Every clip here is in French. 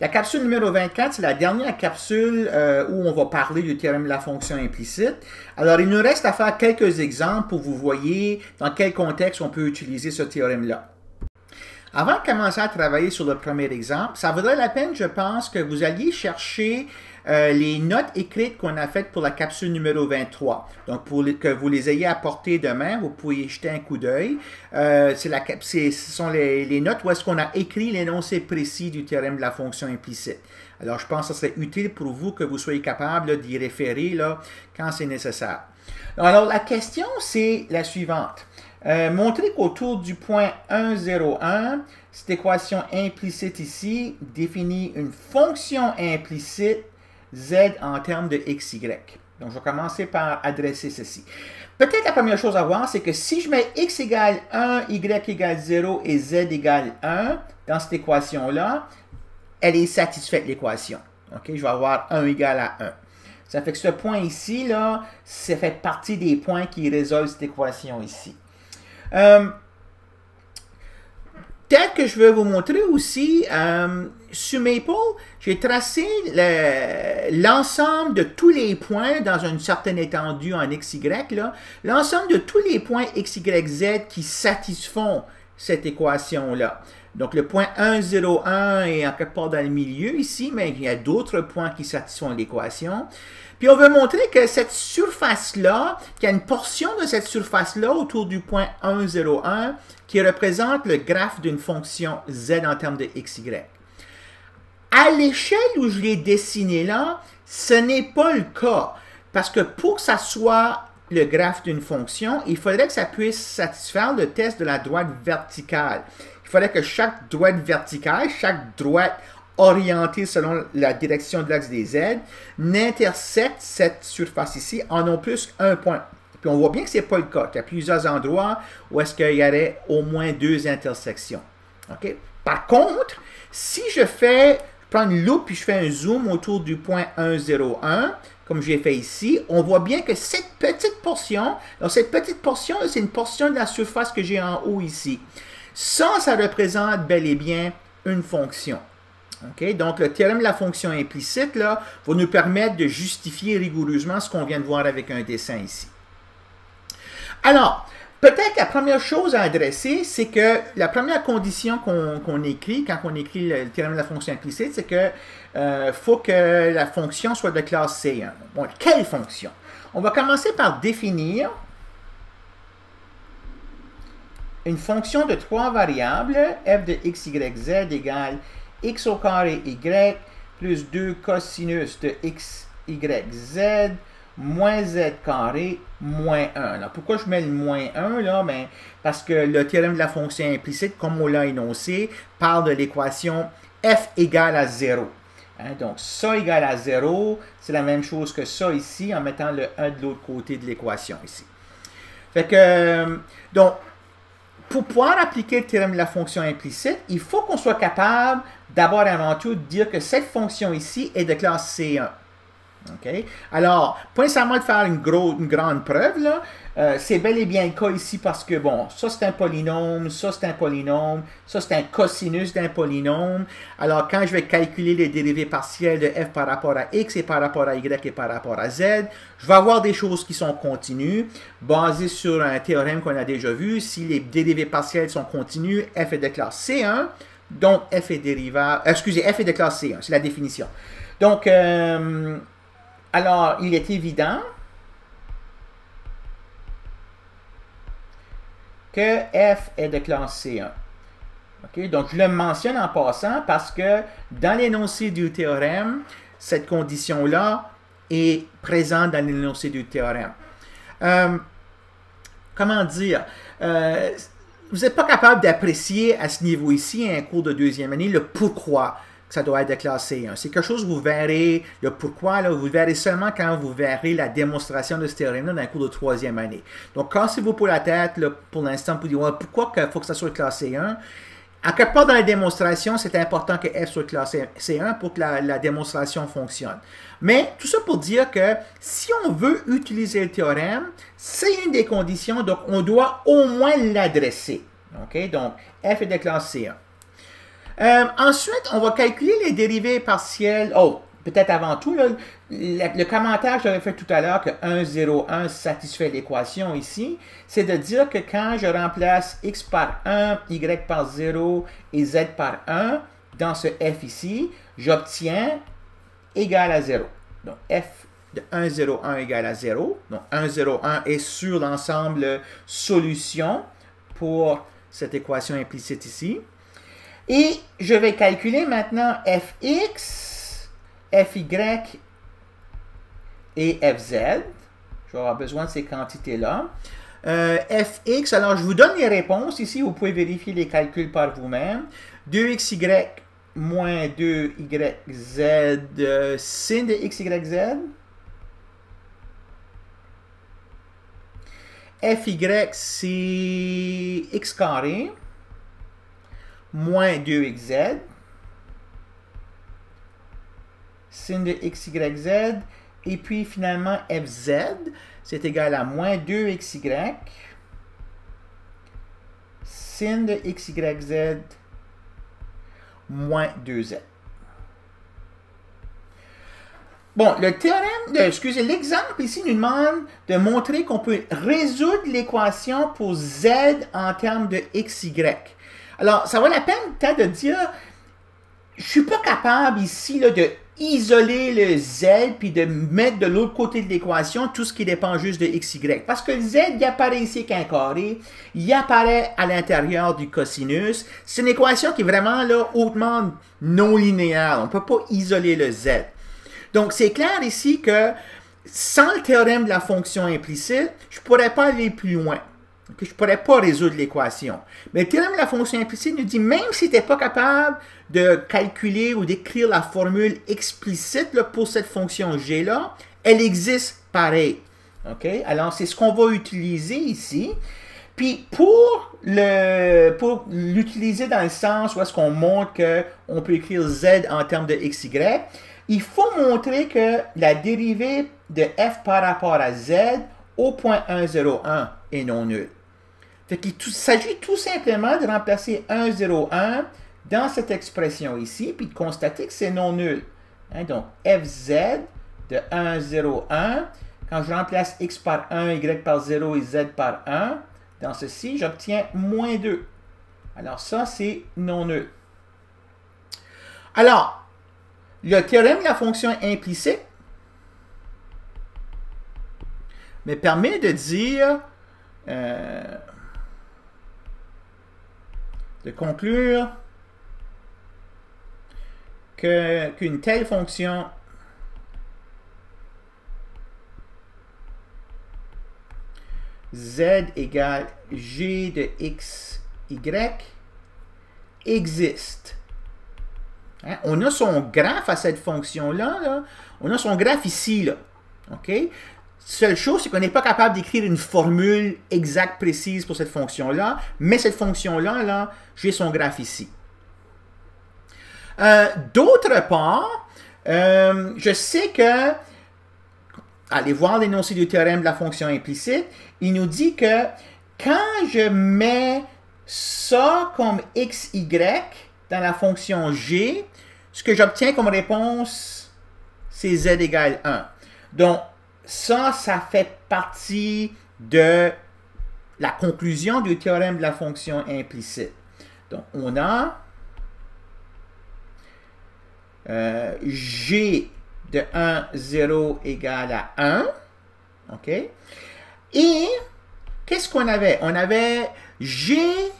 La capsule numéro 24, c'est la dernière capsule où on va parler du théorème de la fonction implicite. Alors, il nous reste à faire quelques exemples pour que vous voyez dans quel contexte on peut utiliser ce théorème-là. Avant de commencer à travailler sur le premier exemple, ça vaudrait la peine, je pense, que vous alliez chercher les notes écrites qu'on a faites pour la capsule numéro 23. Donc, que vous les ayez à portée de main, vous pouvez y jeter un coup d'œil. Ce sont les notes où est-ce qu'on a écrit l'énoncé précis du théorème de la fonction implicite. Alors, je pense que ce serait utile pour vous que vous soyez capable d'y référer là, quand c'est nécessaire. Alors, la question, c'est la suivante. Montrer qu'autour du point 1, 0, 1, cette équation implicite ici définit une fonction implicite z en termes de x, y. Donc, je vais commencer par adresser ceci. Peut-être la première chose à voir, c'est que si je mets x égale 1, y égale 0 et z égale 1 dans cette équation-là, elle est satisfaite, l'équation. Okay? Je vais avoir 1 égale à 1. Ça fait que ce point ici, là, ça fait partie des points qui résolvent cette équation ici. Tel que je vais vous montrer aussi, sur Maple, j'ai tracé l'ensemble de tous les points dans une certaine étendue en XY, l'ensemble de tous les points X, Y, Z qui satisfont cette équation-là. Donc, le point 1, 0, 1 est en quelque part dans le milieu ici, mais il y a d'autres points qui satisfont l'équation. Puis, on veut montrer que cette surface-là, qu'il y a une portion de cette surface-là autour du point 1, 0, 1 qui représente le graphe d'une fonction z en termes de x, y. À l'échelle où je l'ai dessiné là, ce n'est pas le cas. Parce que pour que ça soit le graphe d'une fonction, il faudrait que ça puisse satisfaire le test de la droite verticale. Il faudrait que chaque droite verticale, chaque droite orientée selon la direction de l'axe des z, n'intersecte cette surface ici en non plus un point. Puis on voit bien que ce n'est pas le cas. Il y a plusieurs endroits où est-ce qu'il y aurait au moins deux intersections. Okay? Par contre, si je prends une loupe et je fais un zoom autour du point 1, 0, 1, comme j'ai fait ici, on voit bien que cette petite portion, c'est une portion de la surface que j'ai en haut ici. Ça représente bel et bien une fonction. Okay? Donc, le théorème de la fonction implicite là, va nous permettre de justifier rigoureusement ce qu'on vient de voir avec un dessin ici. Alors, peut-être la première chose à adresser, c'est que la première condition qu'on écrit, quand on écrit le théorème de la fonction implicite, c'est que faut que la fonction soit de classe C1. Bon, quelle fonction? On va commencer par définir une fonction de trois variables, f de x, y, z égale x au carré y plus 2 cosinus de x, y, z moins z carré moins 1. Alors, pourquoi je mets le moins 1 là? Ben, parce que le théorème de la fonction implicite, comme on l'a énoncé, parle de l'équation f égale à 0. Hein? Donc, ça égale à 0, c'est la même chose que ça ici, en mettant le 1 de l'autre côté de l'équation ici. Fait que, donc, pour pouvoir appliquer le théorème de la fonction implicite, il faut qu'on soit capable, d'abord et avant tout, de dire que cette fonction ici est de classe C1. Okay? Alors, pas nécessairement de faire une grande preuve, c'est bel et bien le cas ici parce que, bon, ça c'est un polynôme, ça c'est un polynôme, ça c'est un cosinus d'un polynôme. Alors, quand je vais calculer les dérivés partiels de f par rapport à x et par rapport à y et par rapport à z, je vais avoir des choses qui sont continues, basées sur un théorème qu'on a déjà vu. Si les dérivés partiels sont continus, f est de classe C1, donc f est dérivable, excusez, f est de classe C1, c'est la définition. Donc, alors, il est évident que f est de classe C1. Okay? Donc, je le mentionne en passant parce que dans l'énoncé du théorème, cette condition-là est présente dans l'énoncé du théorème. Comment dire? Vous n'êtes pas capable d'apprécier à ce niveau ici, un cours de deuxième année, le pourquoi que ça doit être de classe C1. C'est quelque chose que vous verrez, le pourquoi, là, vous verrez seulement quand vous verrez la démonstration de ce théorème-là dans un cours de troisième année. Donc, cassez-vous pour la tête, là, pour l'instant, pour dire pourquoi il faut que ça soit classe C1. En quelque part dans la démonstration, c'est important que f soit classe C1 pour que la démonstration fonctionne. Mais tout ça pour dire que si on veut utiliser le théorème, c'est une des conditions, donc on doit au moins l'adresser. Okay? Donc, f est de classe C1. Ensuite, on va calculer les dérivées partielles. Oh, peut-être avant tout, là, le commentaire que j'avais fait tout à l'heure que 1, 0, 1 satisfait l'équation ici, c'est de dire que quand je remplace x par 1, y par 0 et z par 1 dans ce f ici, j'obtiens égal à 0. Donc, f de 1, 0, 1 égale à 0. Donc, 1, 0, 1 est sur l'ensemble solution pour cette équation implicite ici. Et je vais calculer maintenant fx, fy et fz. Je vais avoir besoin de ces quantités-là. Fx, alors je vous donne les réponses ici. Vous pouvez vérifier les calculs par vous-même. 2xy moins 2yz sin de xyz. Fy, c'est x carré moins 2xz sin de xyz. Et puis finalement fz, c'est égal à moins 2xy sin de xyz moins 2z. Bon, le théorème, excusez, l'exemple ici nous demande de montrer qu'on peut résoudre l'équation pour z en termes de xy. Alors, ça vaut la peine peut-être de dire, je ne suis pas capable ici là, de isoler le z puis de mettre de l'autre côté de l'équation tout ce qui dépend juste de xy. Parce que le z, il apparaît ici qu'un carré, il apparaît à l'intérieur du cosinus. C'est une équation qui est vraiment là, hautement non linéaire. On ne peut pas isoler le z. Donc, c'est clair ici que sans le théorème de la fonction implicite, je ne pourrais pas aller plus loin. Okay? Je ne pourrais pas résoudre l'équation. Mais le théorème de la fonction implicite nous dit, même si tu n'es pas capable de calculer ou d'écrire la formule explicite là, pour cette fonction g-là, elle existe pareil. Okay? Alors, c'est ce qu'on va utiliser ici. Puis, pour l'utiliser dans le sens où est-ce qu'on montre qu'on peut écrire z en termes de xy, il faut montrer que la dérivée de f par rapport à z au point 1, 0, 1 est non nulle. Il s'agit tout simplement de remplacer 1, 0, 1 dans cette expression ici, puis de constater que c'est non nul. Hein, donc, fz de 1, 0, 1, quand je remplace x par 1, y par 0 et z par 1, dans ceci, j'obtiens moins 2. Alors ça, c'est non nul. Alors, le théorème de la fonction implicite me permet de dire, de conclure qu'une telle fonction z égale g de x, y existe. Hein? On a son graphe à cette fonction-là. Là. On a son graphe ici. Là. OK? Seule chose, c'est qu'on n'est pas capable d'écrire une formule exacte, précise pour cette fonction-là. Mais cette fonction-là, là, j'ai son graphe ici. D'autre part, je sais que, allez voir l'énoncé du théorème de la fonction implicite, il nous dit que quand je mets ça comme xy dans la fonction g, ce que j'obtiens comme réponse, c'est z égale 1. Donc, ça fait partie de la conclusion du théorème de la fonction implicite. Donc, on a g de 1, 0 égale à 1. OK? Et, qu'est-ce qu'on avait? On avait gx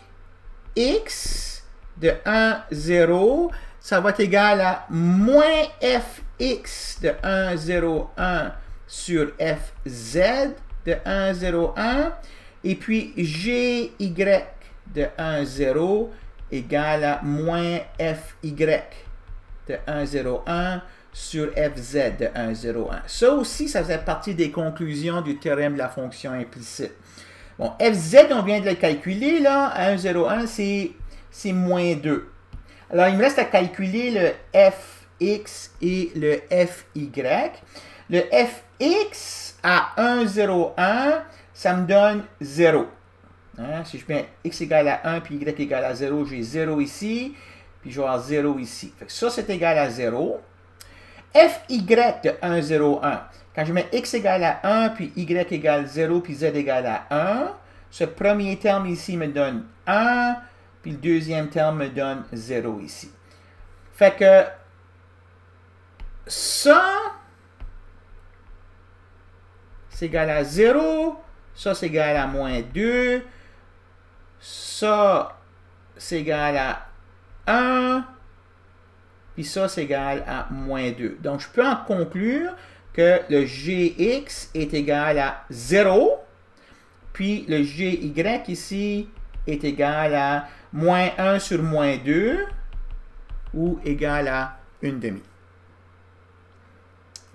de 1, 0, ça va être égal à moins fx de 1, 0, 1 sur fz de 1, 0, 1. Et puis, gy de 1, 0 égale à moins fy de 1, 0, 1 sur fz de 1, 0, 1. Ça aussi, ça faisait partie des conclusions du théorème de la fonction implicite. Bon, fz, on vient de le calculer, là, 1, 0, 1, c'est moins 2. Alors, il me reste à calculer le fx et le fy. Le fx à 1, 0, 1, ça me donne 0. Hein? Si je mets x égale à 1 puis y égale à 0, j'ai 0 ici. puis je vais avoir 0 ici. Fait que ça, c'est égal à 0. Fy de 1, 0, 1. Quand je mets x égale à 1, puis y égale 0, puis z égale à 1, ce premier terme ici me donne 1, puis le deuxième terme me donne 0 ici. Fait que ça, c'est égal à 0, ça, c'est égal à moins 2, ça, c'est égal à 1, puis ça, c'est égal à moins 2. Donc, je peux en conclure que le gx est égal à 0, puis le gy ici est égal à moins 1 sur moins 2, ou égal à 1 demi.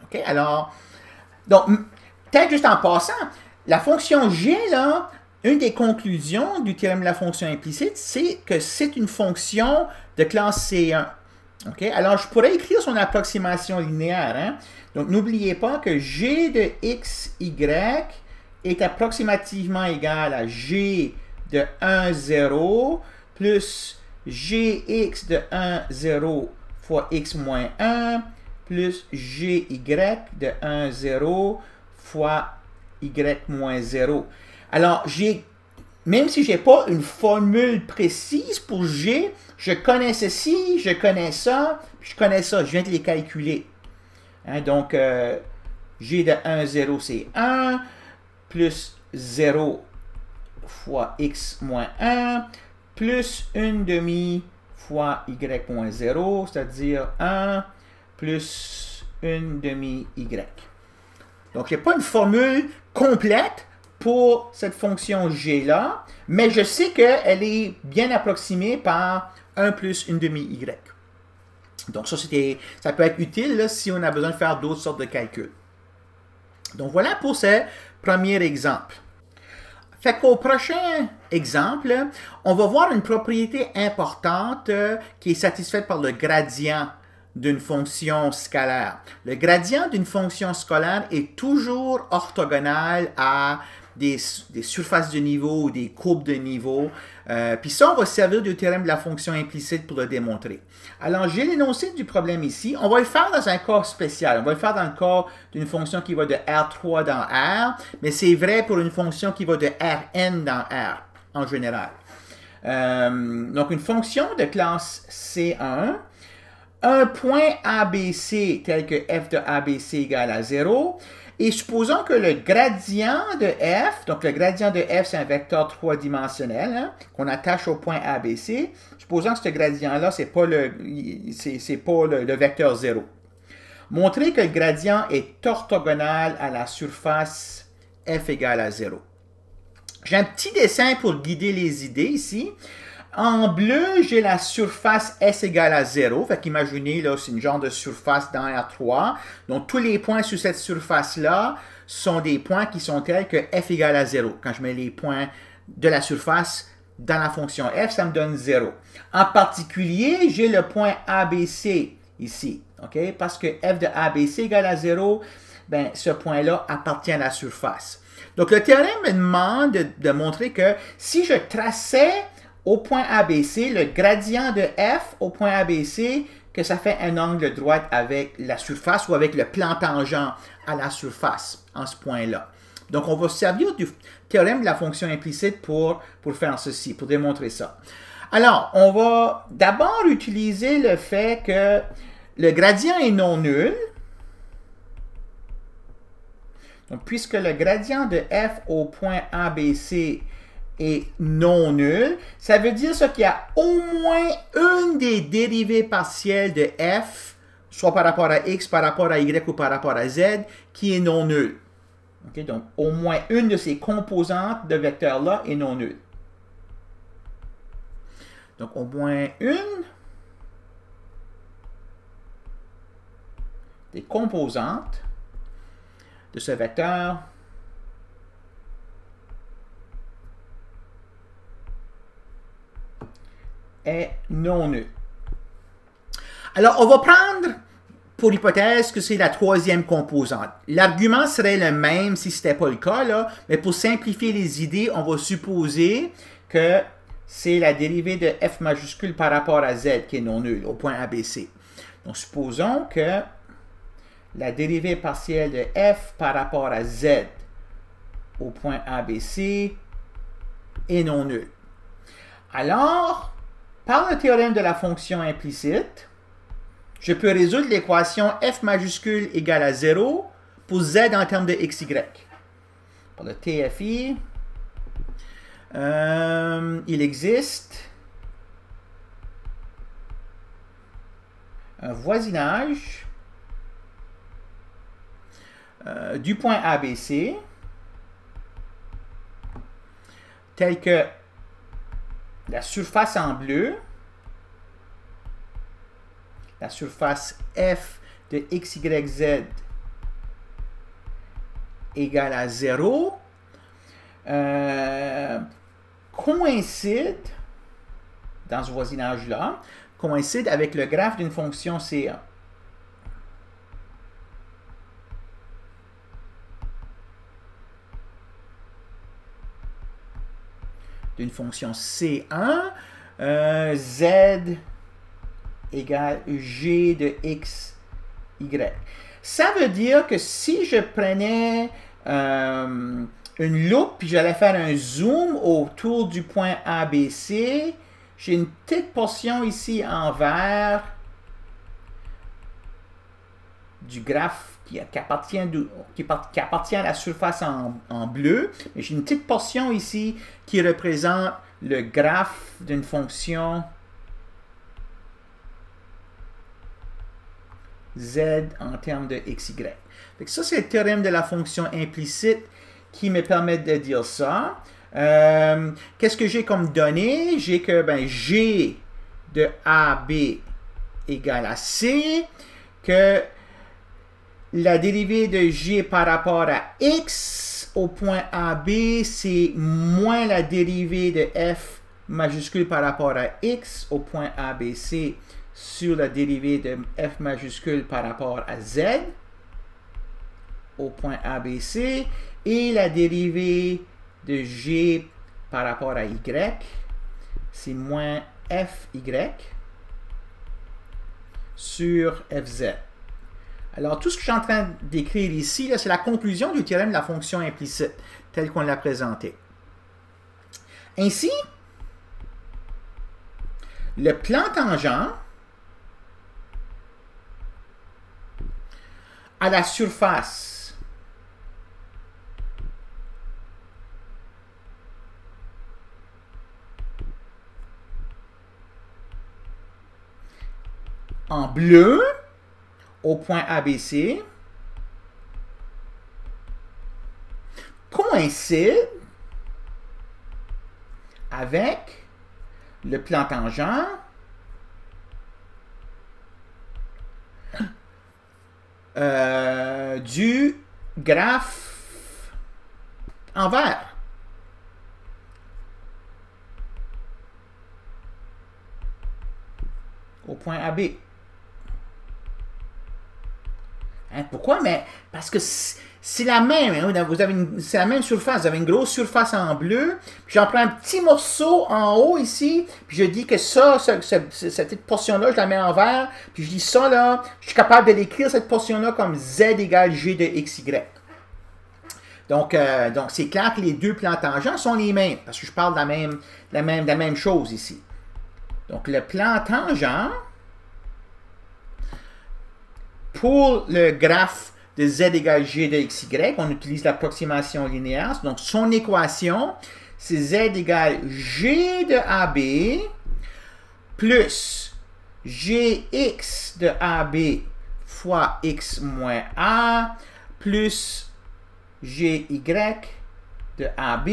OK, alors, donc, peut-être juste en passant, la fonction g, là, une des conclusions du théorème de la fonction implicite, c'est que c'est une fonction de classe C1. OK? Alors, je pourrais écrire son approximation linéaire. Hein? Donc, n'oubliez pas que g de xy est approximativement égal à g de 1, 0 plus gx de 1, 0 fois x moins 1 plus gy de 1, 0 fois y moins 0. Alors, même si je n'ai pas une formule précise pour g, je connais ceci, je connais ça, puis je connais ça, je viens de les calculer. Hein, donc, g de 1, 0, c'est 1, plus 0 fois x moins 1, plus 1 demi fois y moins 0, c'est-à-dire 1 plus 1 demi y. Donc, je n'ai pas une formule complète pour cette fonction g-là, mais je sais qu'elle est bien approximée par 1 plus 1 demi y. Donc, ça peut être utile là, si on a besoin de faire d'autres sortes de calculs. Donc, voilà pour ce premier exemple. Fait qu'au prochain exemple, on va voir une propriété importante qui est satisfaite par le gradient d'une fonction scalaire. Le gradient d'une fonction scalaire est toujours orthogonal à des surfaces de niveau ou des courbes de niveau. Puis ça, on va se servir du théorème de la fonction implicite pour le démontrer. Alors, j'ai l'énoncé du problème ici. On va le faire dans un cas spécial. On va le faire dans le cas d'une fonction qui va de R3 dans R, mais c'est vrai pour une fonction qui va de Rn dans R, en général. Donc, une fonction de classe C1, un point ABC tel que f de ABC égale à 0, et supposons que le gradient de f, donc le gradient de f, c'est un vecteur 3-dimensionnel, hein, qu'on attache au point ABC. Supposons que ce gradient-là, ce n'est pas, le vecteur 0. Montrer que le gradient est orthogonal à la surface f égale à 0. J'ai un petit dessin pour guider les idées ici. En bleu, j'ai la surface S égale à 0. Fait qu'imaginez, là, c'est une genre de surface dans R3. Donc, tous les points sur cette surface-là sont des points qui sont tels que F égale à 0. Quand je mets les points de la surface dans la fonction F, ça me donne 0. En particulier, j'ai le point ABC ici. Okay? Parce que F de ABC égale à 0, ben, ce point-là appartient à la surface. Donc, le théorème me demande de montrer que si je traçais au point ABC, le gradient de f au point ABC, que ça fait un angle droit avec la surface ou avec le plan tangent à la surface en ce point-là. Donc, on va se servir du théorème de la fonction implicite pour faire ceci, pour démontrer ça. Alors, on va d'abord utiliser le fait que le gradient est non nul. Donc, puisque le gradient de f au point ABC est non nul, ça veut dire qu'il y a au moins une des dérivées partielles de f, soit par rapport à x, par rapport à y ou par rapport à z, qui est non nulle. Okay? Donc, au moins une de ces composantes de vecteurs-là est non nulle. Donc, au moins une des composantes de ce vecteur est non nul. Alors, on va prendre pour l'hypothèse que c'est la troisième composante. L'argument serait le même si ce n'était pas le cas, là, mais pour simplifier les idées, on va supposer que c'est la dérivée de f majuscule par rapport à z qui est non nulle, au point ABC. Donc, supposons que la dérivée partielle de f par rapport à z au point ABC est non nulle. Alors, par le théorème de la fonction implicite, je peux résoudre l'équation f majuscule égale à 0 pour z en termes de xy. Pour le TFI, il existe un voisinage du point ABC tel que la surface en bleu, la surface f de xyz égale à 0, coïncide, dans ce voisinage-là, coïncide avec le graphe d'une fonction C1. D'une fonction C1, Z égale G de X, Y. Ça veut dire que si je prenais une loupe puis j'allais faire un zoom autour du point ABC, j'ai une petite portion ici en vert du graphe qui appartient à la surface en bleu, mais j'ai une petite portion ici qui représente le graphe d'une fonction z en termes de xy. Donc ça, c'est le théorème de la fonction implicite qui me permet de dire ça. Qu'est-ce que j'ai comme donnée? J'ai que G de AB égale à C, que la dérivée de G par rapport à X au point AB, c'est moins la dérivée de F majuscule par rapport à X au point ABC sur la dérivée de F majuscule par rapport à Z au point ABC, et la dérivée de G par rapport à Y, c'est moins FY sur FZ. Alors, tout ce que je suis en train d'écrire ici, c'est la conclusion du théorème de la fonction implicite, tel qu'on l'a présenté. Ainsi, le plan tangent à la surface en bleu au point ABC coïncide avec le plan tangent du graphe en vert. Au point AB. Pourquoi? Mais parce que c'est la même. C'est la même surface. Vous avez une grosse surface en bleu. J'en prends un petit morceau en haut ici. Puis je dis que cette petite portion-là, je la mets en vert. Puis je dis ça, là, je suis capable de l'écrire, cette portion-là, comme Z égale G de XY. Donc c'est clair que les deux plans tangents sont les mêmes. Parce que je parle de la même chose ici. Donc le plan tangent pour le graphe de z égale g de xy, on utilise l'approximation linéaire. Donc, son équation, c'est z égale g de AB plus gx de AB fois x moins a plus gy de AB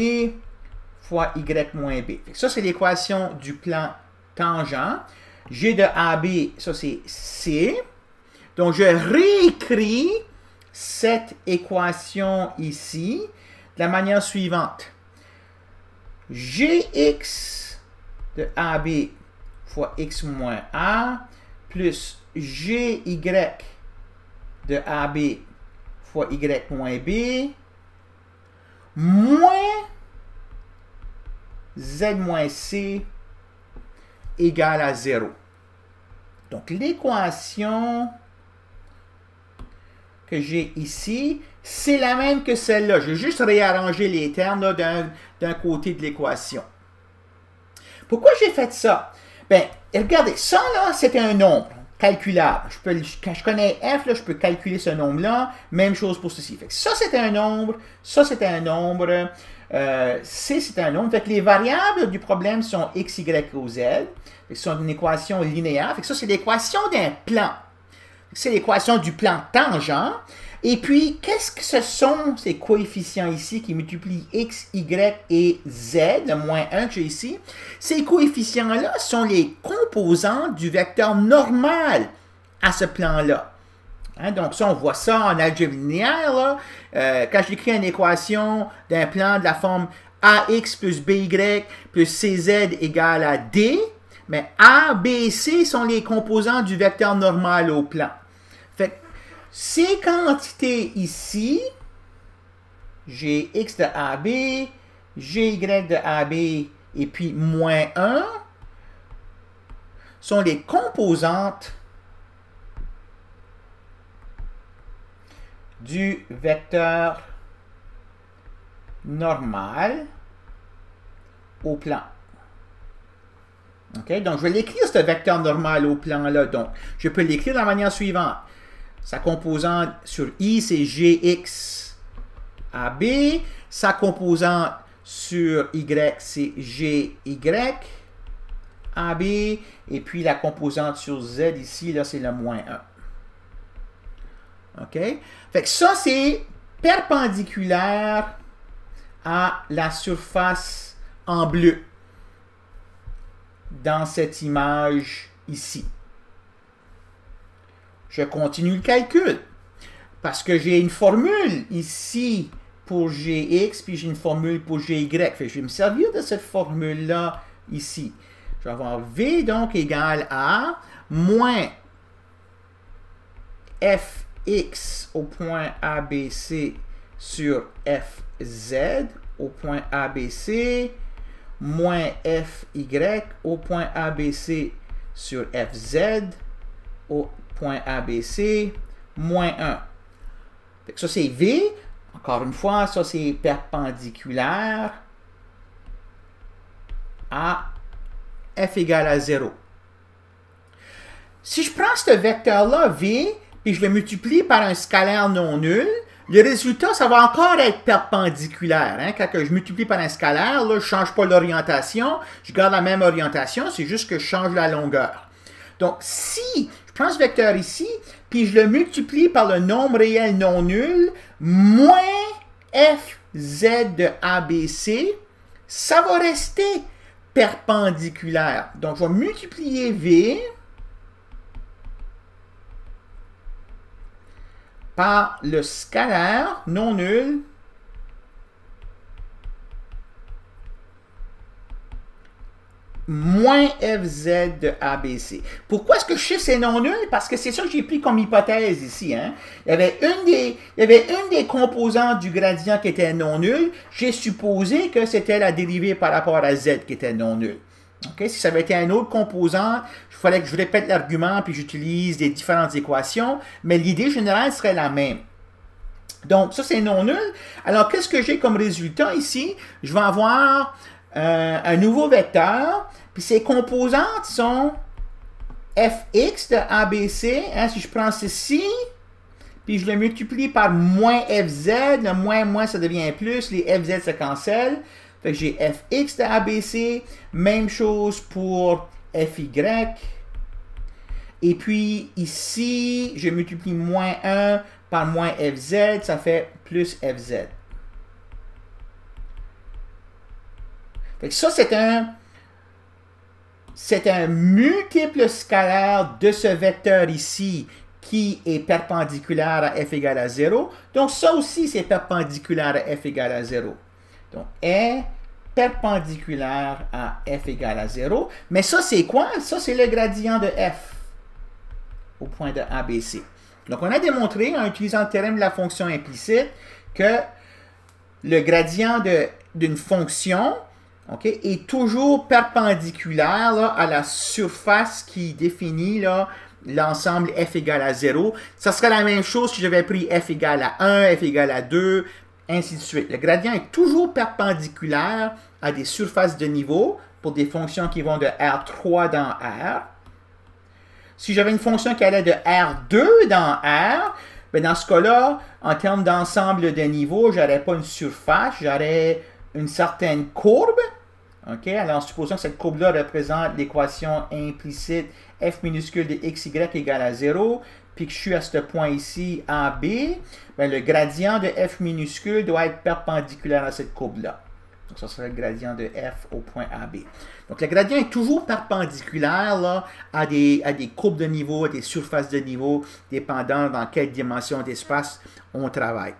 fois y moins b. Ça, c'est l'équation du plan tangent. G de AB, ça, c'est C. Donc, je réécris cette équation ici de la manière suivante. Gx de AB fois x moins a plus gy de AB fois y moins b moins z moins c égale à 0. Donc, l'équation que j'ai ici, c'est la même que celle-là. Je vais juste réarranger les termes d'un côté de l'équation. Pourquoi j'ai fait ça? Bien, regardez, ça là, c'était un nombre calculable. Quand je connais f, là, je peux calculer ce nombre-là. Même chose pour ceci. Fait que ça, c'était un nombre. Ça, c'était un nombre. C, c'est un nombre. Fait que les variables du problème sont x, y ou z. Fait que c'est une équation linéaire. Fait que ça, c'est l'équation d'un plan. C'est l'équation du plan tangent. Et puis, qu'est-ce que ce sont ces coefficients ici qui multiplient x, y et z, le moins 1 que j'ai ici? Ces coefficients-là sont les composants du vecteur normal à ce plan-là. Hein, donc ça, on voit ça en algèbre linéaire. Là. Quand j'écris une équation d'un plan de la forme ax plus by plus cz égale à d, mais a, b, c sont les composants du vecteur normal au plan. Fait que ces quantités ici, gx de AB, gy de AB et puis moins 1, sont les composantes du vecteur normal au plan. Okay? Donc, je vais l'écrire, ce vecteur normal au plan-là. Donc, je peux l'écrire de la manière suivante. Sa composante sur I, c'est Gx AB. Sa composante sur Y, c'est Gy AB. Et puis la composante sur Z ici, là, c'est le moins 1. OK? Fait que ça, c'est perpendiculaire à la surface en bleu dans cette image ici. Je continue le calcul parce que j'ai une formule ici pour Gx, puis j'ai une formule pour Gy. Fait que je vais me servir de cette formule-là ici. Je vais avoir V donc égale à moins Fx au point ABC sur Fz au point ABC moins Fy au point ABC sur Fz au point ABC, moins 1. Ça, c'est V. Encore une fois, ça, c'est perpendiculaire à f égale à 0. Si je prends ce vecteur-là, V, et je le multiplie par un scalaire non nul, le résultat, ça va encore être perpendiculaire. Hein? Quand je multiplie par un scalaire, là, je ne change pas l'orientation, je garde la même orientation, c'est juste que je change la longueur. Donc, si je prends ce vecteur ici, puis je le multiplie par le nombre réel non nul, moins fz de ABC, ça va rester perpendiculaire. Donc, je vais multiplier V par le scalaire non nul moins fz de ABC. Pourquoi est-ce que je sais que c'est non nul? Parce que c'est ça que j'ai pris comme hypothèse ici. Hein? Il y avait une des composantes du gradient qui était non nulle. J'ai supposé que c'était la dérivée par rapport à z qui était non nulle. Okay? Si ça avait été un autre composant, il fallait que je répète l'argument puis j'utilise des différentes équations, mais l'idée générale serait la même. Donc, ça, c'est non nul. Alors, qu'est-ce que j'ai comme résultat ici? Je vais avoir un nouveau vecteur, puis ses composantes sont fx de ABC, hein, si je prends ceci, puis je le multiplie par moins fz, le moins, ça devient plus, les fz se cancellent, fait que j'ai fx de ABC, même chose pour fy, et puis ici, je multiplie moins 1 par moins fz, ça fait plus fz. Fait que ça, c'est un multiple scalaire de ce vecteur ici qui est perpendiculaire à f égale à 0. Donc, ça aussi, c'est perpendiculaire à f égale à 0. Donc, est perpendiculaire à f égale à 0. Mais ça, c'est quoi? Ça, c'est le gradient de f au point de ABC. Donc, on a démontré, en utilisant le théorème de la fonction implicite, que le gradient d'une fonction OK, est toujours perpendiculaire là, à la surface qui définit là, l'ensemble f égale à 0. Ça serait la même chose si j'avais pris f égale à 1, f égale à 2, ainsi de suite. Le gradient est toujours perpendiculaire à des surfaces de niveau pour des fonctions qui vont de R3 dans R. Si j'avais une fonction qui allait de R2 dans R, bien dans ce cas-là, en termes d'ensemble de niveau, je n'aurais pas une surface, j'aurais une certaine courbe. OK? Alors, supposons que cette courbe-là représente l'équation implicite f minuscule de xy égale à 0, puis que je suis à ce point ici, AB, bien, le gradient de f minuscule doit être perpendiculaire à cette courbe-là. Donc, ça serait le gradient de f au point AB. Donc, le gradient est toujours perpendiculaire là, à des courbes de niveau, à des surfaces de niveau, dépendant dans quelle dimension d'espace on travaille.